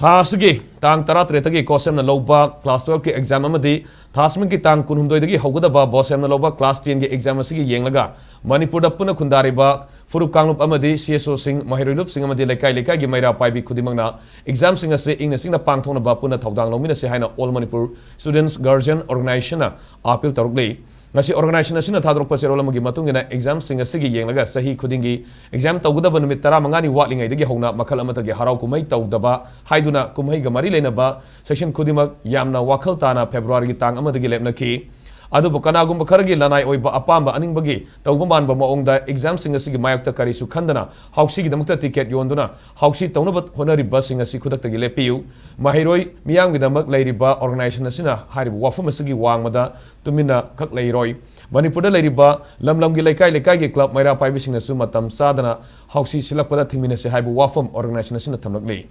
थासगी तांग तरा त्रेतगी कोसेम न लोबा क्लास 12 की एग्जाम अमदी थासमिन की तांग कुनहुमदोइदगी हौगदबा बोसेम न लोबा क्लास 10 की एग्जाम असगी येंगलगा मणिपुर दा पुना खुंदारिबा फुरुप कांगलुप अमदी सीएसओ सिंह महिरोइलुप सिंह अमदी लेकाई लेकाई की मैरा पाइबी खुदिमंगना एग्जाम सिंह असे इंगना सिंह पांगथोकनबा पुना थौदांग लोमिन्नासी हाइना all Manipur students guardian organization appeal तौरक्ली ngasi organization asina thadrok pa serol amagi matungina exam sing asigi yenglaga sahi khudingi exam tawgudaba numit 15 ni watlingai dagi hongna makhal amatagi harau kumai tawdaba haiduna kumai ga mari leinaba section khudimak yamna wakhal tana february gi tang amadagi lepnaki adubu kanagumba kharagi lanai oiba apamba aningbagi tawgumban ba maongda exam sing asigi mayakta karisu khandana hausi gi damakta ticket yonduna hausi tawnabat honariba sing asi khudaktagi lepiu mahiroi miyang gi damak leiriba organization asina haribu wafam asigi wangmada tumina khak leiroi Manipur leiriba lamlam gi lekai lekai gi club maira paibi sing asu matam sadana hausi silakpada thingmina se haibu wafam organization asina thamlakli